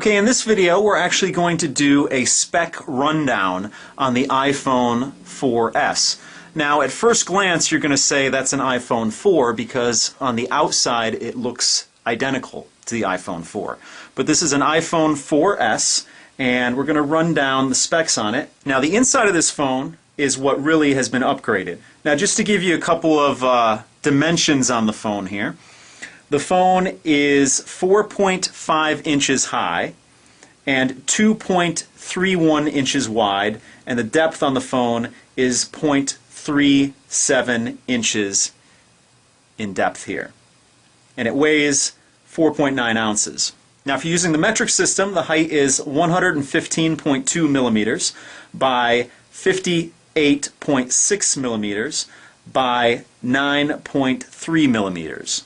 Okay, in this video we're actually going to do a spec rundown on the iPhone 4S. Now at first glance you're going to say that's an iPhone 4 because on the outside it looks identical to the iPhone 4. But this is an iPhone 4S and we're going to run down the specs on it. Now the inside of this phone is what really has been upgraded. Now just to give you a couple of dimensions on the phone here. The phone is 4.5 inches high and 2.31 inches wide, and the depth on the phone is 0.37 inches in depth here. And it weighs 4.9 ounces. Now if you're using the metric system, the height is 115.2 millimeters by 58.6 millimeters by 9.3 millimeters.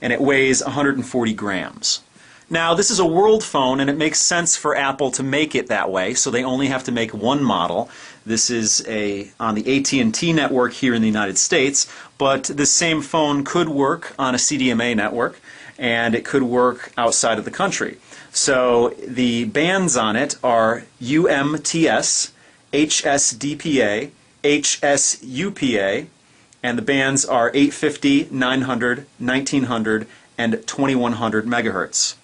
And it weighs 140 grams. Now this is a world phone and it makes sense for Apple to make it that way, so they only have to make one model. This is on the AT&T network here in the United States, but this same phone could work on a CDMA network and it could work outside of the country. So the bands on it are UMTS, HSDPA, HSUPA, and the bands are 850, 900, 1900, and 2100 megahertz.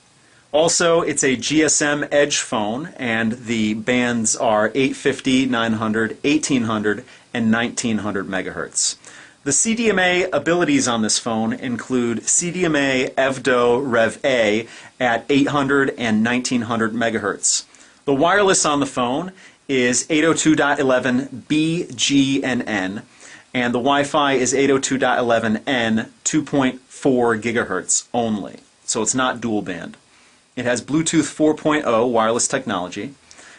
Also, it's a GSM Edge phone, and the bands are 850, 900, 1800, and 1900 megahertz. The CDMA abilities on this phone include CDMA EVDO Rev A at 800 and 1900 megahertz. The wireless on the phone is 802.11b, G, and N. And the Wi-Fi is 802.11n, 2.4 gigahertz only. So it's not dual band. It has Bluetooth 4.0 wireless technology.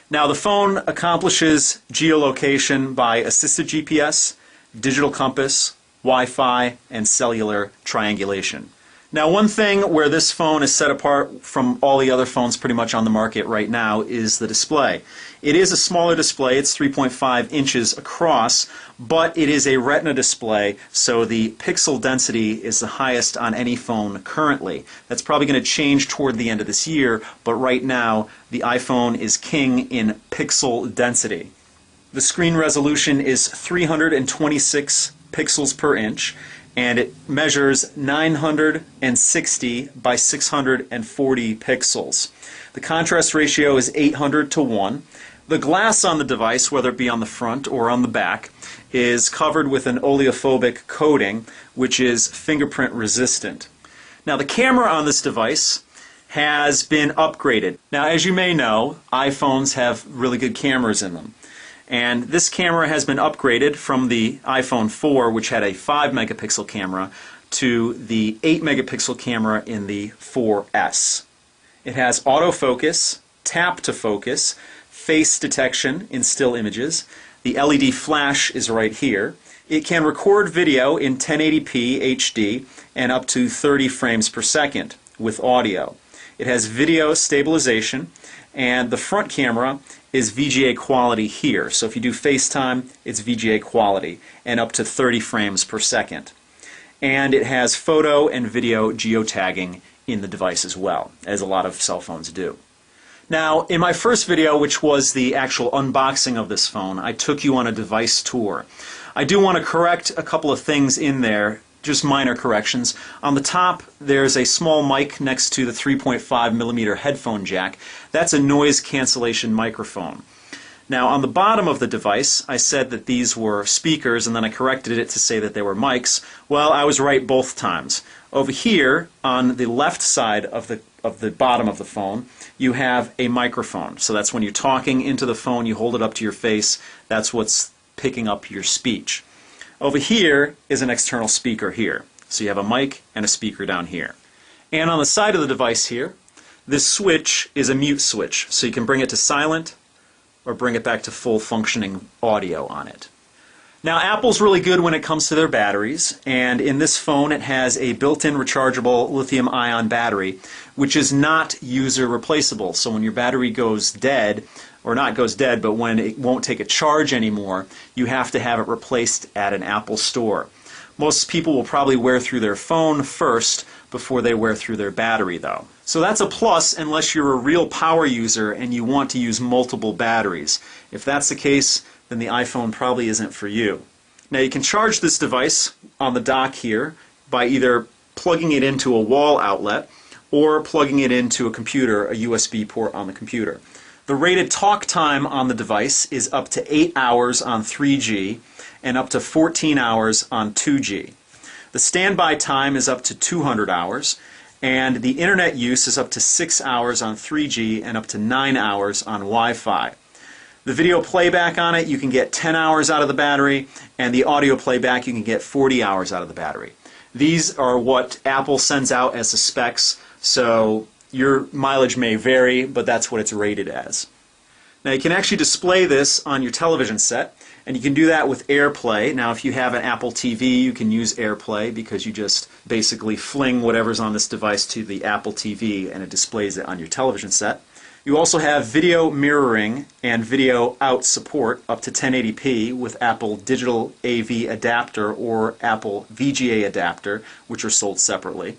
Now the phone accomplishes geolocation by assisted GPS, digital compass, Wi-Fi, and cellular triangulation. Now one thing where this phone is set apart from all the other phones pretty much on the market right now is the display. It is a smaller display, it's 3.5 inches across, but it is a Retina display, so the pixel density is the highest on any phone currently. That's probably going to change toward the end of this year, but right now the iPhone is king in pixel density. The screen resolution is 326 pixels per inch, and it measures 960 by 640 pixels. The contrast ratio is 800:1. The glass on the device, whether it be on the front or on the back, is covered with an oleophobic coating which is fingerprint resistant. Now the camera on this device has been upgraded. Now as you may know, iPhones have really good cameras in them. And this camera has been upgraded from the iPhone 4, which had a 5 megapixel camera, to the 8 megapixel camera in the 4S. It has autofocus, tap to focus, face detection in still images. The LED flash is right here. It can record video in 1080p HD and up to 30 frames per second with audio. It has video stabilization, and the front camera is VGA quality here. So if you do FaceTime, it's VGA quality and up to 30 frames per second. And it has photo and video geotagging in the device as well, as a lot of cell phones do. Now, in my first video, which was the actual unboxing of this phone, I took you on a device tour. I do want to correct a couple of things in there, just minor corrections. On the top, there's a small mic next to the 3.5 millimeter headphone jack. That's a noise cancellation microphone. Now on the bottom of the device, I said that these were speakers, and then I corrected it to say that they were mics. Well, I was right both times. Over here, on the left side of the bottom of the phone, you have a microphone. So that's when you're talking into the phone, you hold it up to your face, that's what's picking up your speech. Over here is an external speaker here. So you have a mic and a speaker down here. And on the side of the device here, this switch is a mute switch. So you can bring it to silent or bring it back to full functioning audio on it. Now Apple's really good when it comes to their batteries, and in this phone it has a built-in rechargeable lithium-ion battery, which is not user replaceable. So when your battery goes dead, or not goes dead, but when it won't take a charge anymore, you have to have it replaced at an Apple store. Most people will probably wear through their phone first before they wear through their battery though. So that's a plus unless you're a real power user and you want to use multiple batteries. If that's the case, then the iPhone probably isn't for you. Now you can charge this device on the dock here by either plugging it into a wall outlet or plugging it into a computer, a USB port on the computer. The rated talk time on the device is up to 8 hours on 3G and up to 14 hours on 2G. The standby time is up to 200 hours, and the internet use is up to 6 hours on 3G and up to 9 hours on Wi-Fi. The video playback on it, you can get 10 hours out of the battery, and the audio playback, you can get 40 hours out of the battery. These are what Apple sends out as the specs, so your mileage may vary, but that's what it's rated as. Now you can actually display this on your television set, and you can do that with AirPlay. Now if you have an Apple TV, you can use AirPlay because you just basically fling whatever's on this device to the Apple TV and it displays it on your television set. You also have video mirroring and video out support up to 1080p with Apple Digital AV Adapter or Apple VGA Adapter, which are sold separately.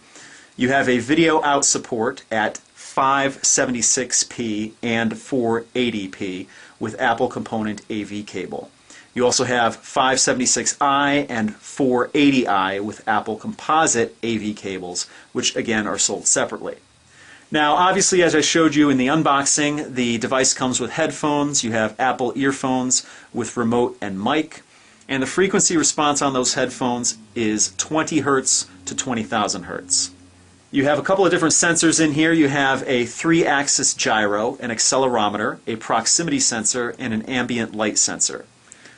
You have a video out support at 576p and 480p with Apple Component AV cable. You also have 576i and 480i with Apple Composite AV cables, which again are sold separately. Now obviously, as I showed you in the unboxing, the device comes with headphones. You have Apple earphones with remote and mic, and the frequency response on those headphones is 20 Hertz to 20,000 Hertz. You have a couple of different sensors in here. You have a 3-axis gyro, an accelerometer, a proximity sensor, and an ambient light sensor.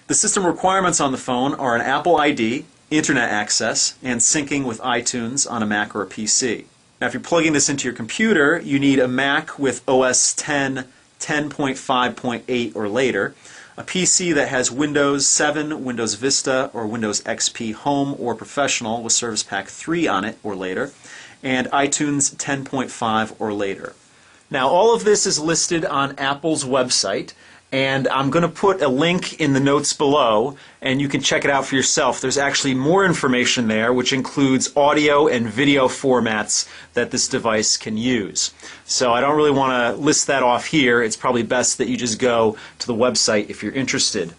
The system requirements on the phone are an Apple ID, internet access, and syncing with iTunes on a Mac or a PC. Now if you're plugging this into your computer, you need a Mac with OS X 10.5.8 or later, a PC that has Windows 7, Windows Vista, or Windows XP Home or Professional with Service Pack 3 on it or later, and iTunes 10.5 or later. Now all of this is listed on Apple's website, and I'm going to put a link in the notes below and you can check it out for yourself. There's actually more information there, which includes audio and video formats that this device can use. So I don't really want to list that off here. It's probably best that you just go to the website if you're interested.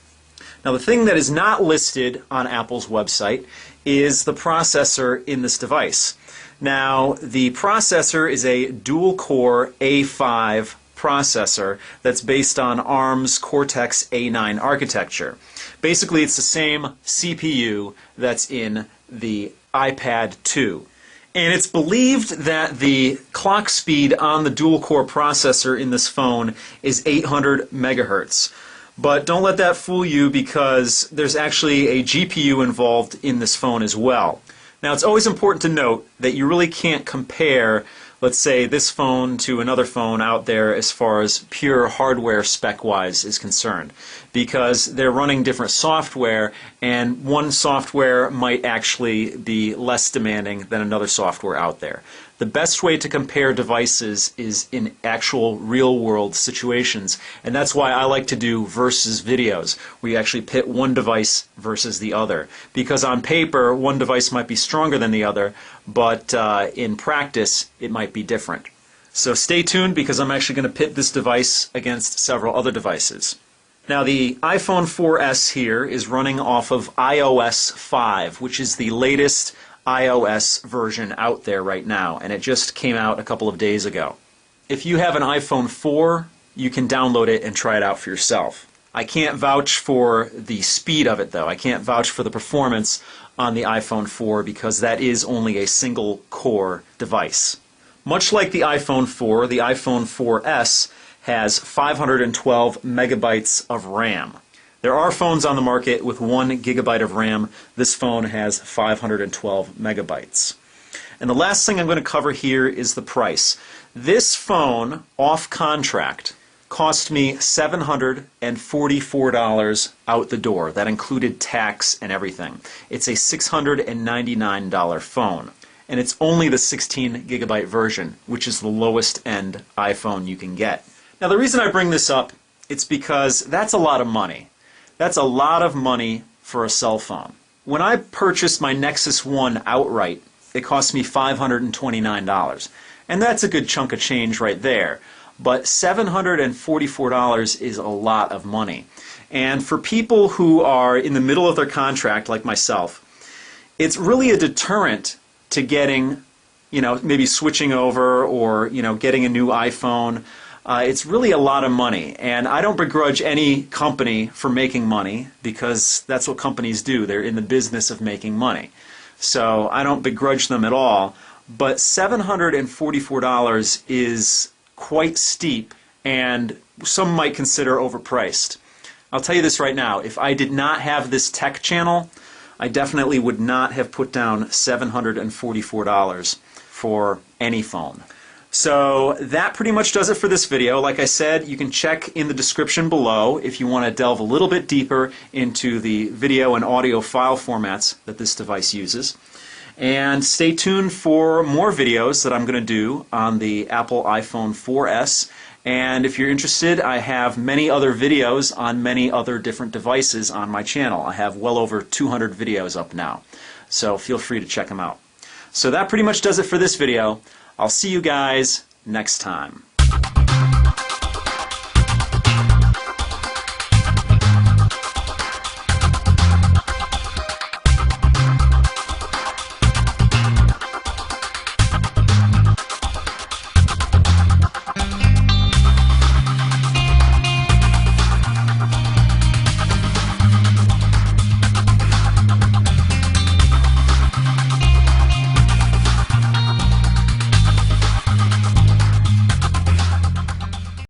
Now the thing that is not listed on Apple's website is the processor in this device. Now the processor is a dual-core A5 processor that's based on ARM's Cortex-A9 architecture. Basically, it's the same CPU that's in the iPad 2. And it's believed that the clock speed on the dual-core processor in this phone is 800 megahertz. But don't let that fool you because there's actually a GPU involved in this phone as well. Now, it's always important to note that you really can't compare, let's say, this phone to another phone out there as far as pure hardware spec-wise is concerned, because they're running different software, and one software might actually be less demanding than another software out there. The best way to compare devices is in actual real-world situations, and that's why I like to do versus videos, where you actually pit one device versus the other. Because on paper, one device might be stronger than the other, but in practice, it might be different. So stay tuned, because I'm actually going to pit this device against several other devices. Now the iPhone 4S here is running off of iOS 5, which is the latest iOS version out there right now, and it just came out a couple of days ago. If you have an iPhone 4, you can download it and try it out for yourself. I can't vouch for the speed of it though. I can't vouch for the performance on the iPhone 4 because that is only a single core device. Much like the iPhone 4, the iPhone 4S has 512 megabytes of RAM. There are phones on the market with 1 gigabyte of RAM. This phone has 512 megabytes. And the last thing I'm going to cover here is the price. This phone, off contract, cost me $744 out the door. That included tax and everything. It's a $699 phone. And it's only the 16 gigabyte version, which is the lowest end iPhone you can get. Now the reason I bring this up, it's because that's a lot of money. That's a lot of money for a cell phone. when I purchased my Nexus 1 outright, it cost me $529. And that's a good chunk of change right there. But $744 is a lot of money. And for people who are in the middle of their contract, like myself, it's really a deterrent to getting, maybe switching over or, getting a new iPhone. It's really a lot of money. And I don't begrudge any company for making money, because that's what companies do. They're in the business of making money. So I don't begrudge them at all. But $744 is quite steep, and some might consider overpriced. I'll tell you this right now, if I did not have this tech channel, I definitely would not have put down $744 for any phone. So that pretty much does it for this video. Like I said, you can check in the description below if you want to delve a little bit deeper into the video and audio file formats that this device uses. And stay tuned for more videos that I'm going to do on the Apple iPhone 4S. And if you're interested, I have many other videos on many other different devices on my channel. I have well over 200 videos up now. So feel free to check them out. So that pretty much does it for this video. I'll see you guys next time.